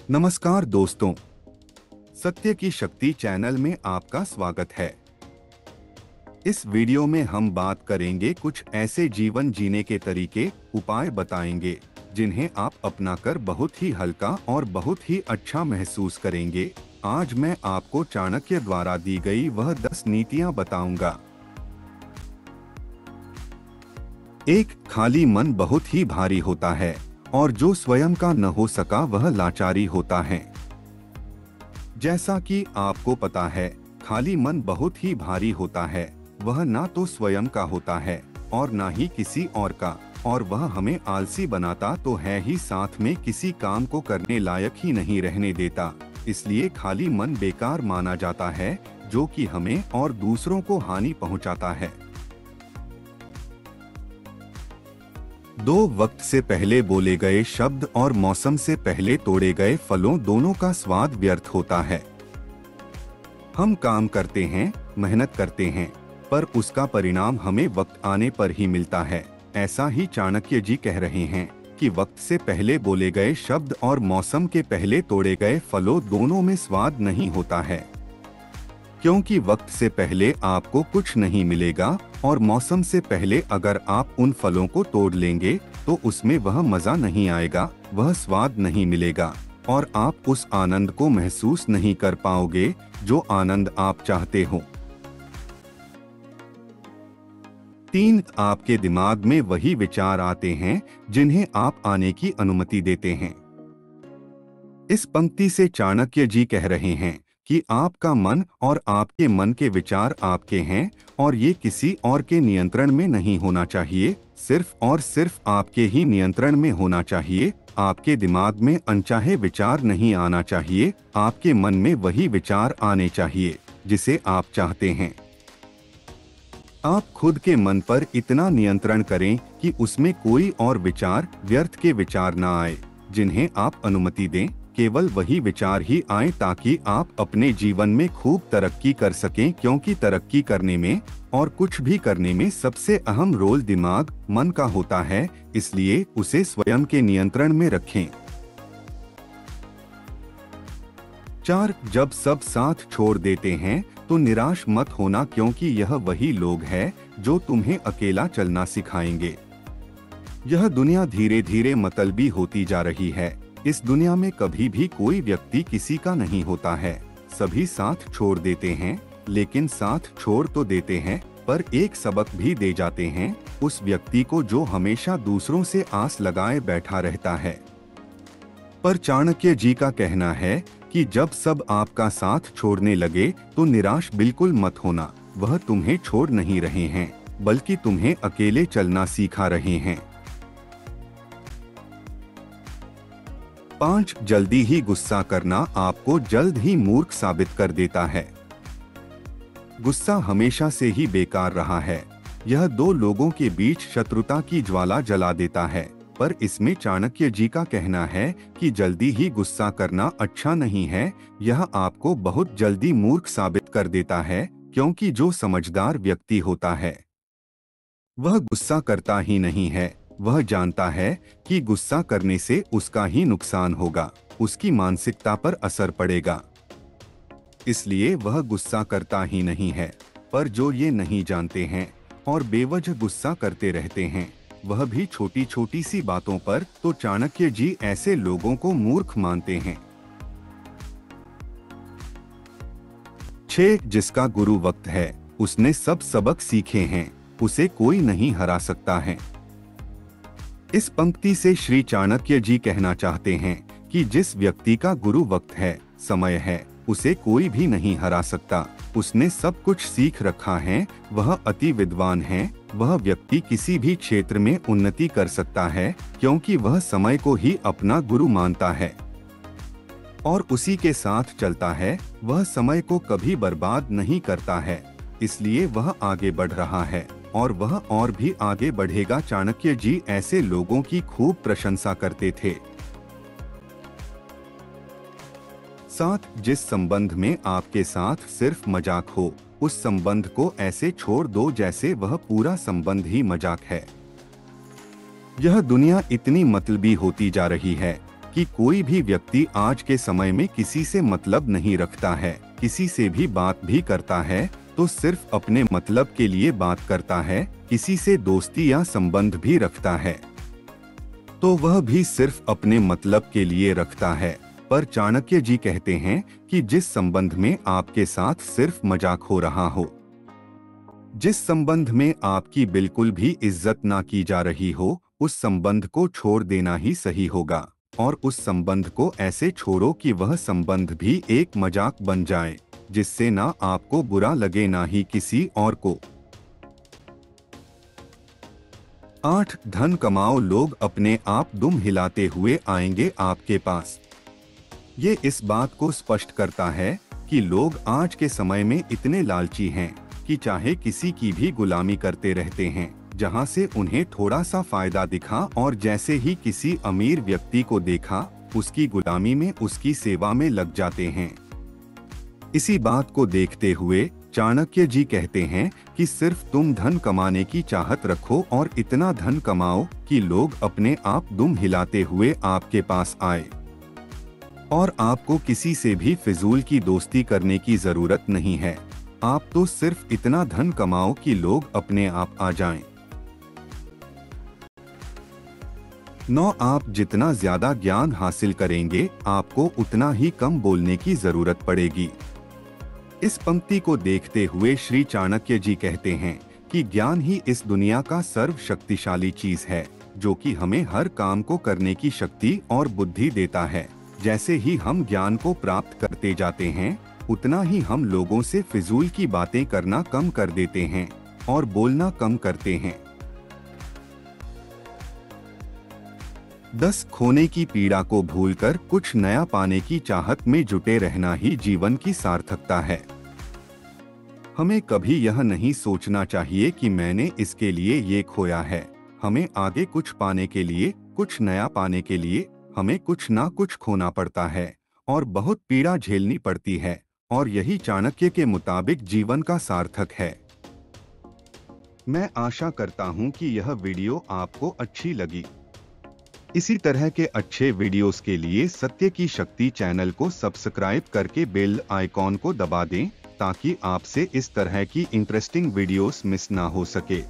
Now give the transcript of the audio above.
नमस्कार दोस्तों, सत्य की शक्ति चैनल में आपका स्वागत है। इस वीडियो में हम बात करेंगे कुछ ऐसे जीवन जीने के तरीके, उपाय बताएंगे जिन्हें आप अपनाकर बहुत ही हल्का और बहुत ही अच्छा महसूस करेंगे। आज मैं आपको चाणक्य द्वारा दी गई वह 10 नीतियां बताऊंगा। एक, खाली मन बहुत ही भारी होता है और जो स्वयं का न हो सका वह लाचारी होता है। जैसा कि आपको पता है, खाली मन बहुत ही भारी होता है। वह ना तो स्वयं का होता है और ना ही किसी और का, और वह हमें आलसी बनाता तो है ही, साथ में किसी काम को करने लायक ही नहीं रहने देता। इसलिए खाली मन बेकार माना जाता है, जो कि हमें और दूसरों को हानि पहुंचाता है। 2, वक्त से पहले बोले गए शब्द और मौसम से पहले तोड़े गए फलों दोनों का स्वाद व्यर्थ होता है। हम काम करते हैं, मेहनत करते हैं, पर उसका परिणाम हमें वक्त आने पर ही मिलता है। ऐसा ही चाणक्य जी कह रहे हैं कि वक्त से पहले बोले गए शब्द और मौसम के पहले तोड़े गए फलों दोनों में स्वाद नहीं होता है, क्योंकि वक्त से पहले आपको कुछ नहीं मिलेगा और मौसम से पहले अगर आप उन फलों को तोड़ लेंगे तो उसमें वह मजा नहीं आएगा, वह स्वाद नहीं मिलेगा और आप उस आनंद को महसूस नहीं कर पाओगे जो आनंद आप चाहते हो। 3, आपके दिमाग में वही विचार आते हैं जिन्हें आप आने की अनुमति देते हैं। इस पंक्ति से चाणक्य जी कह रहे हैं कि आपका मन और आपके मन के विचार आपके हैं और ये किसी और के नियंत्रण में नहीं होना चाहिए, सिर्फ और सिर्फ आपके ही नियंत्रण में होना चाहिए। आपके दिमाग में अनचाहे विचार नहीं आना चाहिए, आपके मन में वही विचार आने चाहिए जिसे आप चाहते हैं। आप खुद के मन पर इतना नियंत्रण करें कि उसमें कोई और विचार, व्यर्थ के विचार न आए, जिन्हें आप अनुमति दें। केवल वही विचार ही आए ताकि आप अपने जीवन में खूब तरक्की कर सकें, क्योंकि तरक्की करने में और कुछ भी करने में सबसे अहम रोल दिमाग, मन का होता है, इसलिए उसे स्वयं के नियंत्रण में रखें। 4, जब सब साथ छोड़ देते हैं तो निराश मत होना, क्योंकि यह वही लोग हैं जो तुम्हें अकेला चलना सिखाएंगे। यह दुनिया धीरे धीरे मतलबी होती जा रही है। इस दुनिया में कभी भी कोई व्यक्ति किसी का नहीं होता है। सभी साथ छोड़ देते हैं, लेकिन साथ छोड़ तो देते हैं पर एक सबक भी दे जाते हैं उस व्यक्ति को जो हमेशा दूसरों से आस लगाए बैठा रहता है। पर चाणक्य जी का कहना है कि जब सब आपका साथ छोड़ने लगे तो निराश बिल्कुल मत होना। वह तुम्हें छोड़ नहीं रहे हैं, बल्कि तुम्हें अकेले चलना सिखा रहे हैं। 5, जल्दी ही गुस्सा करना आपको जल्द ही मूर्ख साबित कर देता है। गुस्सा हमेशा से ही बेकार रहा है। यह 2 लोगों के बीच शत्रुता की ज्वाला जला देता है, पर इसमें चाणक्य जी का कहना है कि जल्दी ही गुस्सा करना अच्छा नहीं है। यह आपको बहुत जल्दी मूर्ख साबित कर देता है, क्योंकि जो समझदार व्यक्ति होता है वह गुस्सा करता ही नहीं है। वह जानता है कि गुस्सा करने से उसका ही नुकसान होगा, उसकी मानसिकता पर असर पड़ेगा, इसलिए वह गुस्सा करता ही नहीं है। पर जो ये नहीं जानते हैं और बेवजह गुस्सा करते रहते हैं, वह भी छोटी छोटी सी बातों पर, तो चाणक्य जी ऐसे लोगों को मूर्ख मानते हैं। 6, जिसका गुरु वक्त है उसने सब सबक सीखे हैं, उसे कोई नहीं हरा सकता है। इस पंक्ति से श्री चाणक्य जी कहना चाहते हैं कि जिस व्यक्ति का गुरु वक्त है, समय है, उसे कोई भी नहीं हरा सकता। उसने सब कुछ सीख रखा है, वह अति विद्वान है। वह व्यक्ति किसी भी क्षेत्र में उन्नति कर सकता है, क्योंकि वह समय को ही अपना गुरु मानता है और उसी के साथ चलता है। वह समय को कभी बर्बाद नहीं करता है, इसलिए वह आगे बढ़ रहा है और वह और भी आगे बढ़ेगा। चाणक्य जी ऐसे लोगों की खूब प्रशंसा करते थे। 7, जिस संबंध में आपके साथ सिर्फ मजाक हो, उस संबंध को ऐसे छोड़ दो जैसे वह पूरा संबंध ही मजाक है। यह दुनिया इतनी मतलबी होती जा रही है कि कोई भी व्यक्ति आज के समय में किसी से मतलब नहीं रखता है। किसी से भी बात भी करता है तो सिर्फ अपने मतलब के लिए बात करता है। किसी से दोस्ती या संबंध भी रखता है तो वह भी सिर्फ अपने मतलब के लिए रखता है। पर चाणक्य जी कहते हैं कि जिस संबंध में आपके साथ सिर्फ मजाक हो रहा हो, जिस संबंध में आपकी बिल्कुल भी इज्जत ना की जा रही हो, उस संबंध को छोड़ देना ही सही होगा। और उस संबंध को ऐसे छोड़ो कि वह संबंध भी एक मजाक बन जाए, जिससे ना आपको बुरा लगे ना ही किसी और को। 8 धन कमाओ, लोग अपने आप दुम हिलाते हुए आएंगे आपके पास। ये इस बात को स्पष्ट करता है कि लोग आज के समय में इतने लालची हैं कि चाहे किसी की भी गुलामी करते रहते हैं, जहां से उन्हें थोड़ा सा फायदा दिखा, और जैसे ही किसी अमीर व्यक्ति को देखा, उसकी गुलामी में, उसकी सेवा में लग जाते हैं। इसी बात को देखते हुए चाणक्य जी कहते हैं कि सिर्फ तुम धन कमाने की चाहत रखो और इतना धन कमाओ कि लोग अपने आप दुम हिलाते हुए आपके पास आए। और आपको किसी से भी फिजूल की दोस्ती करने की जरूरत नहीं है। आप तो सिर्फ इतना धन कमाओ कि लोग अपने आप आ जाएं। 9 आप जितना ज्यादा ज्ञान हासिल करेंगे, आपको उतना ही कम बोलने की जरूरत पड़ेगी। इस पंक्ति को देखते हुए श्री चाणक्य जी कहते हैं कि ज्ञान ही इस दुनिया का सर्वशक्तिशाली चीज है, जो कि हमें हर काम को करने की शक्ति और बुद्धि देता है। जैसे ही हम ज्ञान को प्राप्त करते जाते हैं, उतना ही हम लोगों से फिजूल की बातें करना कम कर देते हैं और बोलना कम करते हैं। 10 खोने की पीड़ा को भूलकर कुछ नया पाने की चाहत में जुटे रहना ही जीवन की सार्थकता है। हमें कभी यह नहीं सोचना चाहिए कि मैंने इसके लिए ये खोया है। हमें आगे कुछ पाने के लिए, कुछ नया पाने के लिए हमें कुछ ना कुछ खोना पड़ता है और बहुत पीड़ा झेलनी पड़ती है, और यही चाणक्य के मुताबिक जीवन का सार्थक है। मैं आशा करता हूं कि यह वीडियो आपको अच्छी लगी। इसी तरह के अच्छे वीडियोस के लिए सत्य की शक्ति चैनल को सब्सक्राइब करके बेल आइकॉन को दबा दें, ताकि आपसे इस तरह की इंटरेस्टिंग वीडियोस मिस ना हो सके।